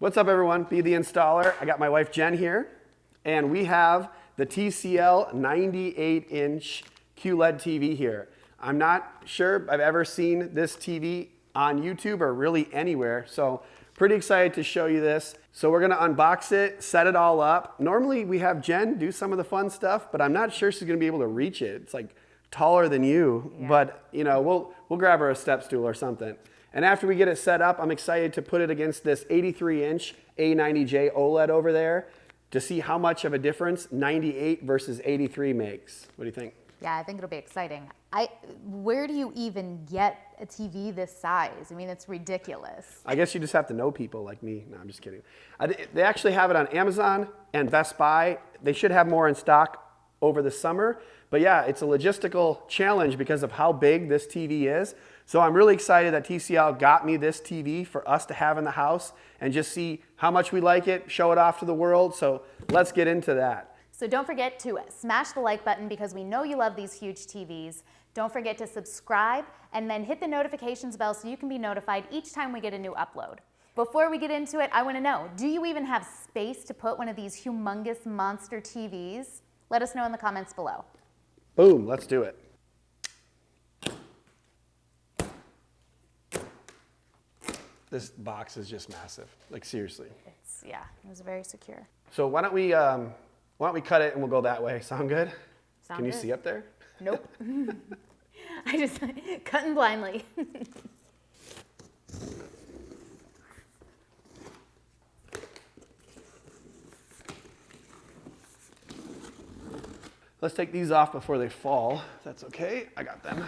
What's up everyone, Be the Installer. I got my wife Jen here, and we have the TCL 98-inch QLED TV here. I'm not sure I've ever seen this TV on YouTube or really anywhere, so pretty excited to show you this. So we're gonna unbox it, set it all up. Normally we have Jen do some of the fun stuff, but I'm not sure she's gonna be able to reach it. It's like taller than you, but you know, we'll grab her a step stool or something. And after we get it set up, I'm excited to put it against this 83-inch A90J OLED over there to see how much of a difference 98 versus 83 makes. What do you think? Yeah, I think it'll be exciting. Where do you even get a TV this size? I mean, it's ridiculous. I guess you just have to know people like me. No, I'm just kidding. They actually have it on Amazon and Best Buy. They should have more in stock over the summer. But yeah, it's a logistical challenge because of how big this TV is. So I'm really excited that TCL got me this TV for us to have in the house and just see how much we like it, show it off to the world. So let's get into that. So don't forget to smash the like button because we know you love these huge TVs. Don't forget to subscribe and then hit the notifications bell so you can be notified each time we get a new upload. Before we get into it, I want to know, do you even have space to put one of these humongous monster TVs? Let us know in the comments below. Boom, let's do it. This box is just massive, like seriously. Yeah, it was very secure. So why don't we cut it and we'll go that way? Sound good? Can you see up there? Nope. I just cutting blindly. Let's take these off before they fall. That's okay, I got them.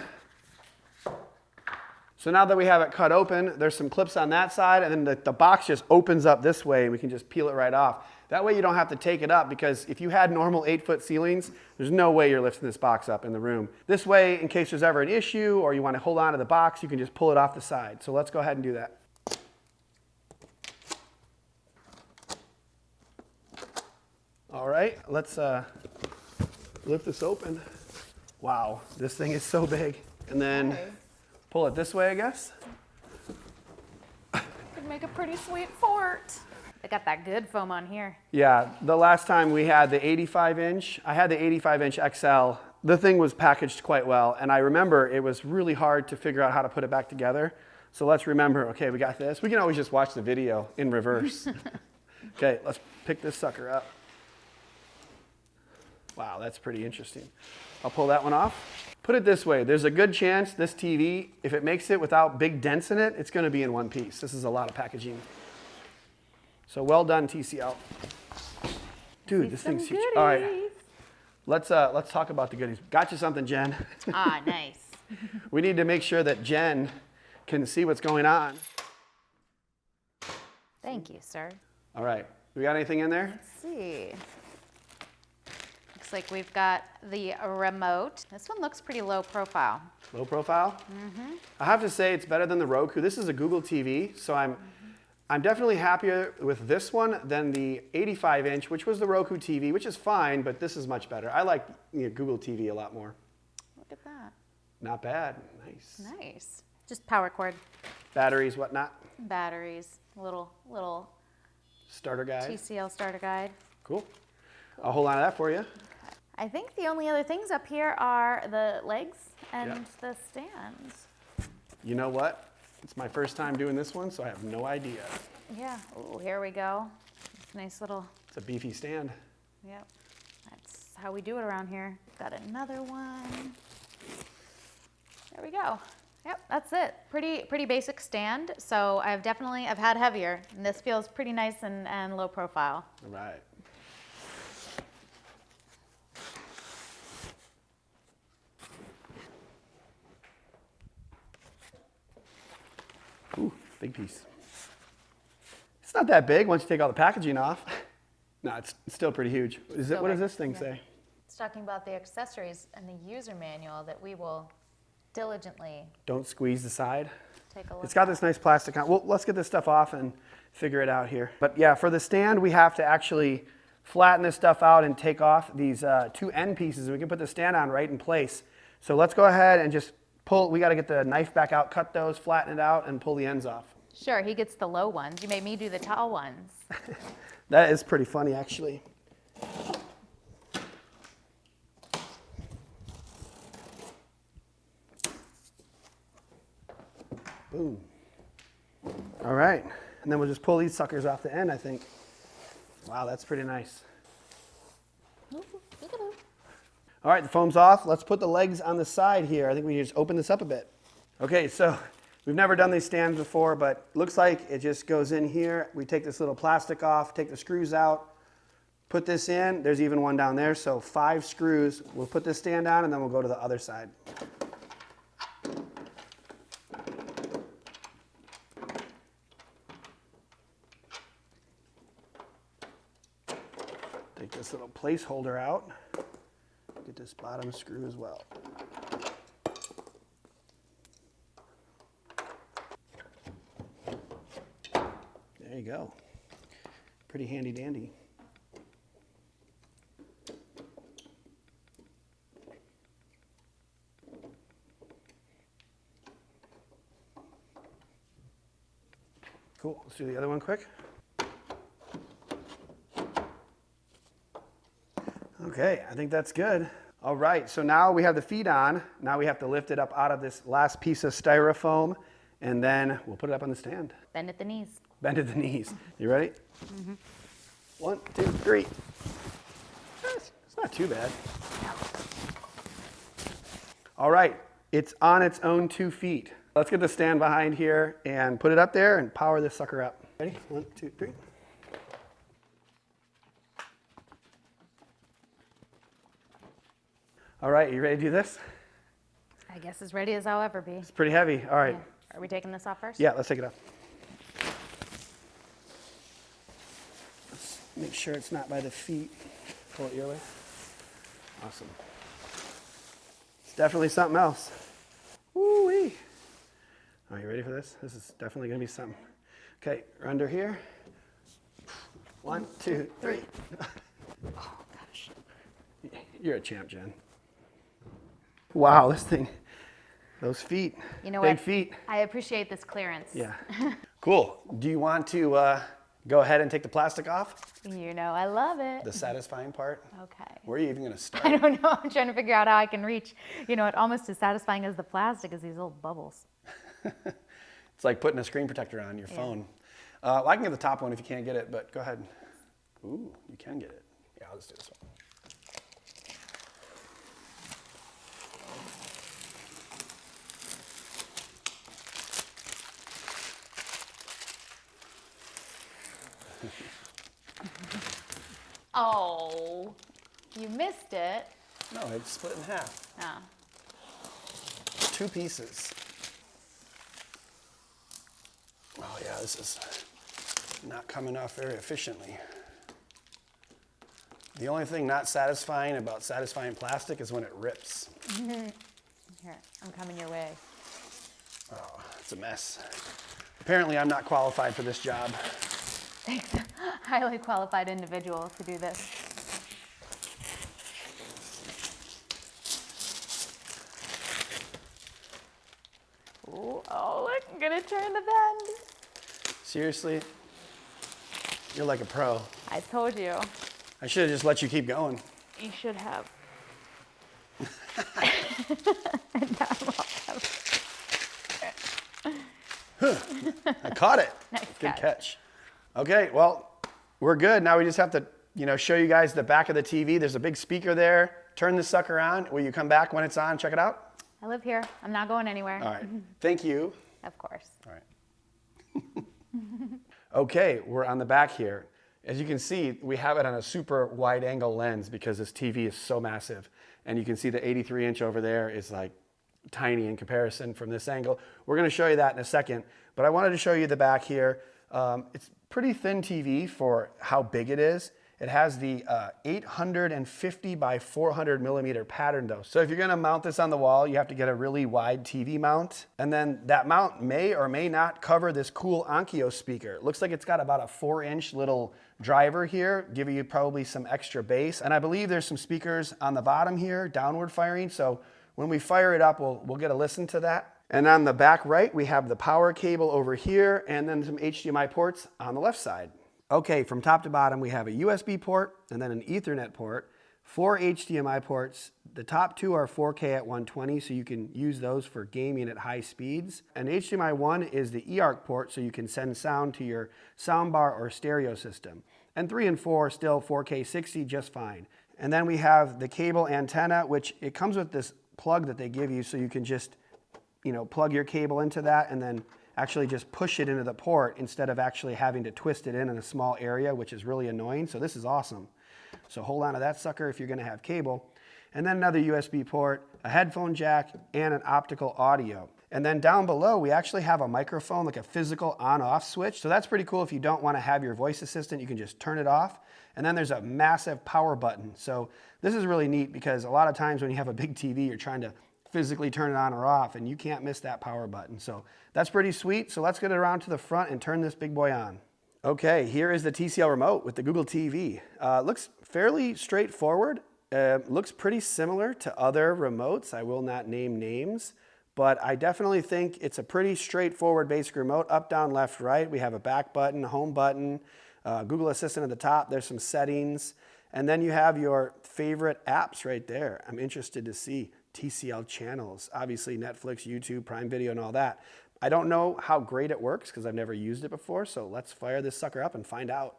So now that we have it cut open, there's some clips on that side, and then the box just opens up this way and we can just peel it right off. That way you don't have to take it up, because if you had normal 8-foot ceilings, there's no way you're lifting this box up in the room. This way, in case there's ever an issue or you want to hold on to the box, you can just pull it off the side. So let's go ahead and do that. All right, let's lift this open. Wow, this thing is so big. And then pull it this way, I guess. Could make a pretty sweet fort. They got that good foam on here. Yeah, the last time we had the 85-inch, I had the 85-inch XL. The thing was packaged quite well, and I remember it was really hard to figure out how to put it back together. So let's remember, okay, we got this. We can always just watch the video in reverse. Okay, let's pick this sucker up. Wow, that's pretty interesting. I'll pull that one off. Put it this way, there's a good chance this TV, if it makes it without big dents in it, it's gonna be in one piece. This is a lot of packaging. So well done, TCL. Dude, this thing's huge. All right, let's talk about the goodies. Got you something, Jen. Ah, nice. We need to make sure that Jen can see what's going on. Thank you, sir. All right, we got anything in there? Let's see. Looks like we've got the remote. This one looks pretty low profile. Low profile? Mm-hmm. I have to say it's better than the Roku. This is a Google TV, so I'm definitely happier with this one than the 85-inch, which was the Roku TV, which is fine, but this is much better. I like Google TV a lot more. Look at that. Not bad. Nice. Nice. Just power cord. Batteries, whatnot. Batteries. Little Starter guide. TCL starter guide. Cool. I'll hold on to that for you. I think the only other things up here are the legs and the stands. You know what? It's my first time doing this one, so I have no idea. Yeah. Oh, here we go. It's a nice little. It's a beefy stand. Yep. That's how we do it around here. Got another one. There we go. Yep, that's it. Pretty basic stand. So I've had heavier, and this feels pretty nice and low profile. All right. Ooh, big piece. It's not that big once you take all the packaging off. No, it's still pretty huge. What does this thing say? It's talking about the accessories and the user manual that we will diligently Don't squeeze the side. take a look It's got this nice plastic on. Well, let's get this stuff off and figure it out here. But yeah, for the stand, we have to actually flatten this stuff out and take off these two end pieces. We can put the stand on right in place. So let's go ahead and just pull. We got to get the knife back out, cut those, flatten it out, and pull the ends off. Sure, he gets the low ones. You made me do the tall ones. That is pretty funny, actually. Boom. All right, and then we'll just pull these suckers off the end, I think. Wow, that's pretty nice. All right, the foam's off. Let's put the legs on the side here. I think we can just open this up a bit. Okay, so we've never done these stands before, but looks like it just goes in here. We take this little plastic off, take the screws out, put this in. There's even one down there, so 5 screws. We'll put this stand on and then we'll go to the other side. Take this little placeholder out. Get this bottom screw as well. There you go. Pretty handy dandy. Cool, let's do the other one quick. Okay, I think that's good. All right, so now we have the feet on. Now we have to lift it up out of this last piece of styrofoam, and then we'll put it up on the stand. Bend at the knees. Bend at the knees. You ready? 1, 2, 3. It's not too bad. All right, it's on its own 2 feet. Let's get the stand behind here and put it up there and power this sucker up. Ready? 1, 2, 3. All right, you ready to do this? I guess as ready as I'll ever be. It's pretty heavy. All right. Yeah. Are we taking this off first? Yeah, let's take it off. Let's make sure it's not by the feet. Pull it your way. Awesome. It's definitely something else. Woo-wee. Are you ready for this? This is definitely going to be something. Okay, we're under here. 1, 2, 3. Oh, gosh. You're a champ, Jen. Wow, this thing, those feet, you know big what? feet. I appreciate this clearance. Yeah. Cool. Do you want to go ahead and take the plastic off? You know, I love it. The satisfying part? Okay. Where are you even going to start? I don't know. I'm trying to figure out how I can reach, you know, it almost as satisfying as the plastic is these little bubbles. It's like putting a screen protector on your phone. Well, I can get the top one if you can't get it, but go ahead. Ooh, you can get it. Yeah, I'll just do this one. Oh, you missed it. No, it's split in half. Oh. 2 pieces. Oh yeah, this is not coming off very efficiently. The only thing not satisfying about satisfying plastic is when it rips. Here, I'm coming your way. Oh, it's a mess. Apparently I'm not qualified for this job. Thanks. Highly qualified individual to do this. Ooh, oh, look, I'm gonna turn the bend. Seriously? You're like a pro. I told you. I should have just let you keep going. You should have. I caught it. Nice Good catch. Okay, well, we're good. Now we just have to, show you guys the back of the TV. There's a big speaker there. Turn this sucker on. Will you come back when it's on? Check it out. I live here. I'm not going anywhere. All right. Thank you. Of course. All right. Okay, we're on the back here. As you can see, we have it on a super wide angle lens because this TV is so massive. And you can see the 83-inch over there is like tiny in comparison from this angle. We're going to show you that in a second. But I wanted to show you the back here. It's pretty thin TV for how big it is. It has the 850 by 400 millimeter pattern though. So if you're gonna mount this on the wall, you have to get a really wide TV mount. And then that mount may or may not cover this cool Onkyo speaker. It looks like it's got about a 4-inch little driver here, giving you probably some extra bass. And I believe there's some speakers on the bottom here, downward firing. So when we fire it up, we'll get a listen to that. And on the back right, we have the power cable over here and then some HDMI ports on the left side. Okay, from top to bottom, we have a USB port and then an Ethernet port, 4 HDMI ports. The top 2 are 4K at 120, so you can use those for gaming at high speeds. And HDMI 1 is the eARC port, so you can send sound to your soundbar or stereo system. And 3 and 4 still 4K 60 just fine. And then we have the cable antenna, which it comes with this plug that they give you, so you can just plug your cable into that and then actually just push it into the port instead of actually having to twist it in a small area, which is really annoying. So this is awesome. So hold on to that sucker if you're going to have cable. And then another USB port, a headphone jack, and an optical audio. And then down below, we actually have a microphone, like a physical on-off switch. So that's pretty cool. If you don't want to have your voice assistant, you can just turn it off. And then there's a massive power button. So this is really neat because a lot of times when you have a big TV, you're trying to physically turn it on or off, and you can't miss that power button. So that's pretty sweet. So let's get it around to the front and turn this big boy on. Okay, here is the TCL Remote with the Google TV. Looks fairly straightforward. Looks pretty similar to other remotes. I will not name names, but I definitely think it's a pretty straightforward basic remote. Up, down, left, right. We have a back button, home button, Google Assistant at the top. There's some settings. And then you have your favorite apps right there. I'm interested to see TCL channels, obviously Netflix, YouTube, Prime Video, and all that. I don't know how great it works because I've never used it before, so let's fire this sucker up and find out.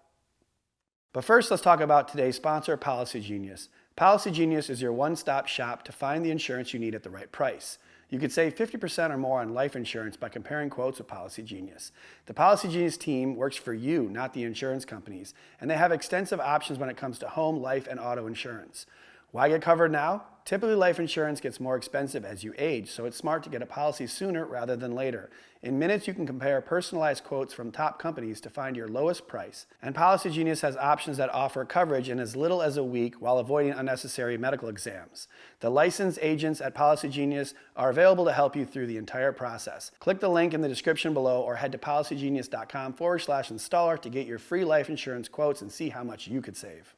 But first, let's talk about today's sponsor, Policy Genius. Policy Genius is your one-stop shop to find the insurance you need at the right price. You could save 50% or more on life insurance by comparing quotes with Policy Genius. The Policy Genius team works for you, not the insurance companies, and they have extensive options when it comes to home, life, and auto insurance. Why get covered now? Typically, life insurance gets more expensive as you age, so it's smart to get a policy sooner rather than later. In minutes, you can compare personalized quotes from top companies to find your lowest price. And Policy Genius has options that offer coverage in as little as a week while avoiding unnecessary medical exams. The licensed agents at Policy Genius are available to help you through the entire process. Click the link in the description below or head to policygenius.com/installer to get your free life insurance quotes and see how much you could save.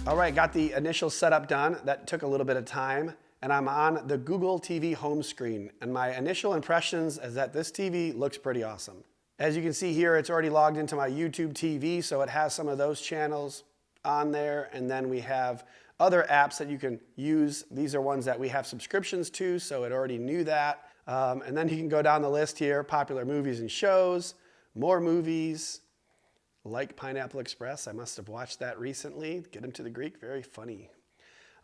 All right, got the initial setup done. That took a little bit of time, and I'm on the Google TV home screen. And my initial impressions is that this TV looks pretty awesome. As you can see here, it's already logged into my YouTube TV, so it has some of those channels on there. And then we have other apps that you can use. These are ones that we have subscriptions to, so it already knew that. And then you can go down the list here, popular movies and shows, more movies, like Pineapple Express. I must have watched that recently. Get him to the Greek, very funny.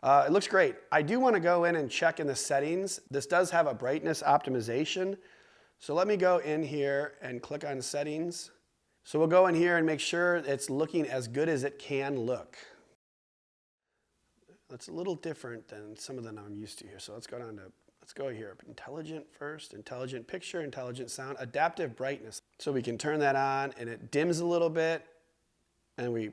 It looks great. I do want to go in and check in the settings. This does have a brightness optimization. So let me go in here and click on settings. So we'll go in here and make sure it's looking as good as it can look. That's a little different than some of them I'm used to here. So let's go here. Intelligent first, intelligent picture, intelligent sound, adaptive brightness. So we can turn that on and it dims a little bit, and we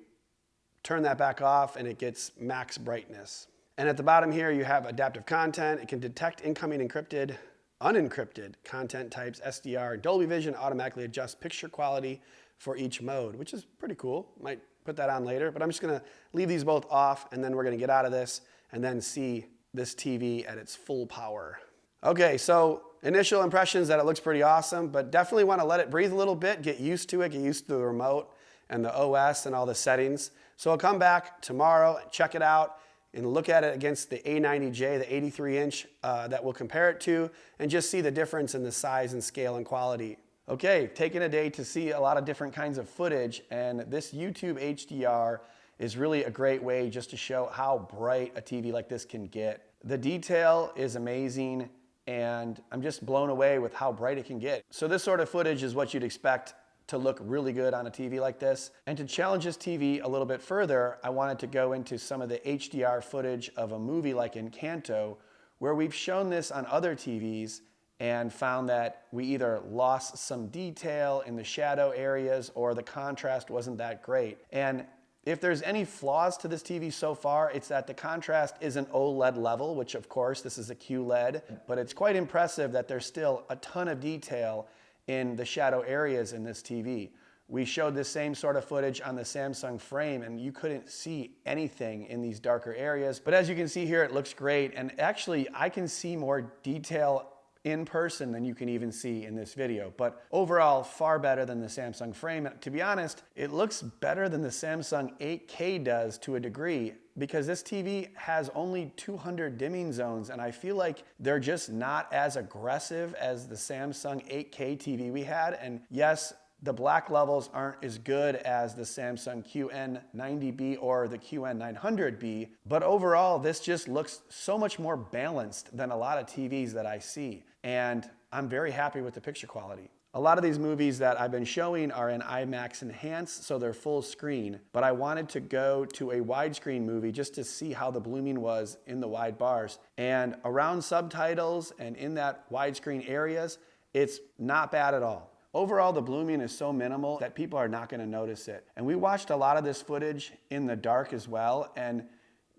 turn that back off and it gets max brightness. And at the bottom here, you have adaptive content. It can detect incoming encrypted, unencrypted content types, SDR, Dolby Vision, automatically adjust picture quality for each mode, which is pretty cool. Might put that on later, but I'm just gonna leave these both off, and then we're gonna get out of this and then see this TV at its full power. Okay, so initial impressions that it looks pretty awesome, but definitely want to let it breathe a little bit, get used to it, get used to the remote and the OS and all the settings. So I'll come back tomorrow, check it out, and look at it against the A90J, the 83-inch that we'll compare it to, and just see the difference in the size and scale and quality. Okay, taking a day to see a lot of different kinds of footage, and this YouTube HDR is really a great way just to show how bright a TV like this can get. The detail is amazing, and I'm just blown away with how bright it can get. So this sort of footage is what you'd expect to look really good on a TV like this. And to challenge this TV a little bit further, I wanted to go into some of the HDR footage of a movie like Encanto, where we've shown this on other TVs and found that we either lost some detail in the shadow areas or the contrast wasn't that great. And if there's any flaws to this TV so far, it's that the contrast isn't OLED level, which of course this is a QLED, but it's quite impressive that there's still a ton of detail in the shadow areas in this TV. We showed the same sort of footage on the Samsung frame and you couldn't see anything in these darker areas. But as you can see here, it looks great. And actually, I can see more detail in person than you can even see in this video. But overall, far better than the Samsung frame. And to be honest, it looks better than the Samsung 8K does to a degree, because this TV has only 200 dimming zones, and I feel like they're just not as aggressive as the Samsung 8K TV we had. And yes, the black levels aren't as good as the Samsung QN90B or the QN900B, but overall, this just looks so much more balanced than a lot of TVs that I see. And I'm very happy with the picture quality. A lot of these movies that I've been showing are in IMAX Enhanced, so they're full screen, but I wanted to go to a widescreen movie just to see how the blooming was in the wide bars. And around subtitles and in that widescreen areas, it's not bad at all. Overall, the blooming is so minimal that people are not going to notice it. And we watched a lot of this footage in the dark as well. And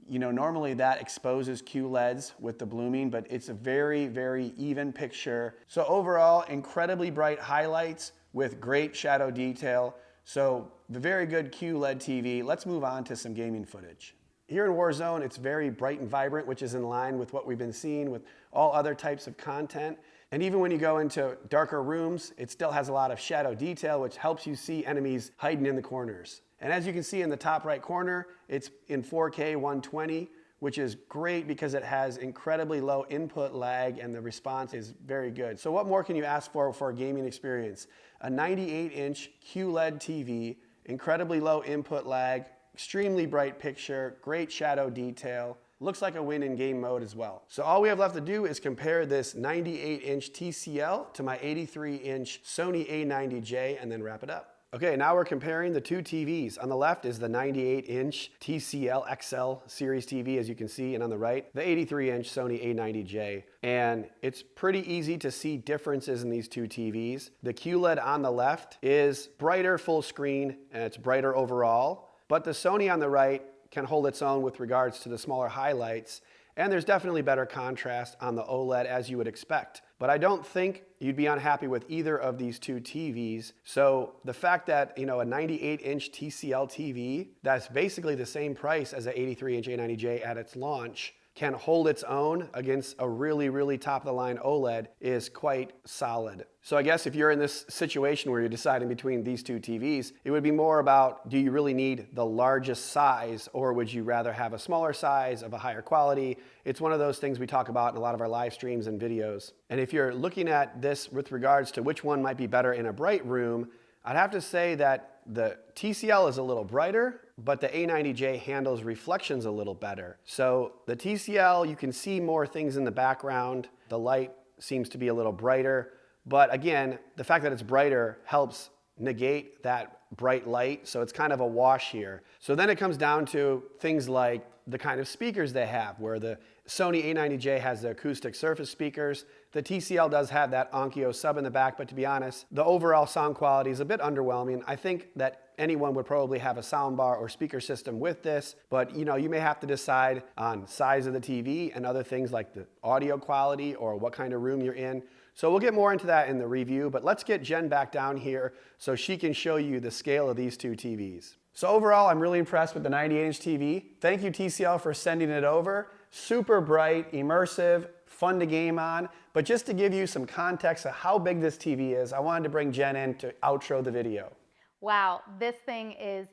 you know, normally that exposes QLEDs with the blooming, but it's a very, very even picture. So overall, incredibly bright highlights with great shadow detail. So the very good QLED TV. Let's move on to some gaming footage. Here in Warzone, it's very bright and vibrant, which is in line with what we've been seeing with all other types of content. And even when you go into darker rooms, it still has a lot of shadow detail, which helps you see enemies hiding in the corners. And as you can see in the top right corner, it's in 4K 120, which is great because it has incredibly low input lag and the response is very good. So what more can you ask for a gaming experience? A 98-inch QLED TV, incredibly low input lag, extremely bright picture, great shadow detail. Looks like a win in game mode as well. So all we have left to do is compare this 98-inch TCL to my 83-inch Sony A90J and then wrap it up. Okay, now we're comparing the two TVs. On the left is the 98-inch TCL XL series TV, as you can see, and on the right, the 83-inch Sony A90J. And it's pretty easy to see differences in these two TVs. The QLED on the left is brighter full screen, and it's brighter overall. But the Sony on the right can hold its own with regards to the smaller highlights, and there's definitely better contrast on the OLED as you would expect. But I don't think you'd be unhappy with either of these two TVs. So the fact that, you know, a 98-inch TCL TV that's basically the same price as an 83-inch A90J at its launch can hold its own against a really, really top-of-the-line OLED is quite solid. So I guess if you're in this situation where you're deciding between these two TVs, it would be more about, do you really need the largest size, or would you rather have a smaller size of a higher quality? It's one of those things we talk about in a lot of our live streams and videos. And if you're looking at this with regards to which one might be better in a bright room, I'd have to say that the TCL is a little brighter, but the A90J handles reflections a little better. So the TCL, you can see more things in the background. The light seems to be a little brighter. But again, the fact that it's brighter helps negate that bright light. So it's kind of a wash here. So then it comes down to things like the kind of speakers they have, where the Sony A90J has the acoustic surface speakers. The TCL does have that Onkyo sub in the back, but to be honest, the overall sound quality is a bit underwhelming. I think that anyone would probably have a soundbar or speaker system with this, but you know, you may have to decide on size of the TV and other things like the audio quality or what kind of room you're in. So we'll get more into that in the review, but let's get Jen back down here so she can show you the scale of these two TVs. So overall, I'm really impressed with the 98-inch TV. Thank you, TCL, for sending it over. Super bright, immersive, fun to game on. But just to give you some context of how big this TV is, I wanted to bring Jen in to outro the video. Wow, this thing is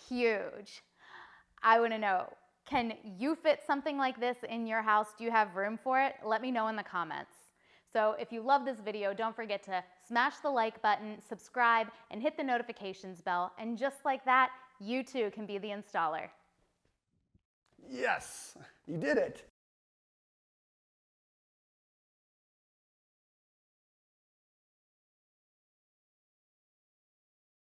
huge. I want to know, can you fit something like this in your house? Do you have room for it? Let me know in the comments. So if you love this video, don't forget to smash the like button, subscribe, and hit the notifications bell. And just like that, you too can be the installer. Yes, you did it.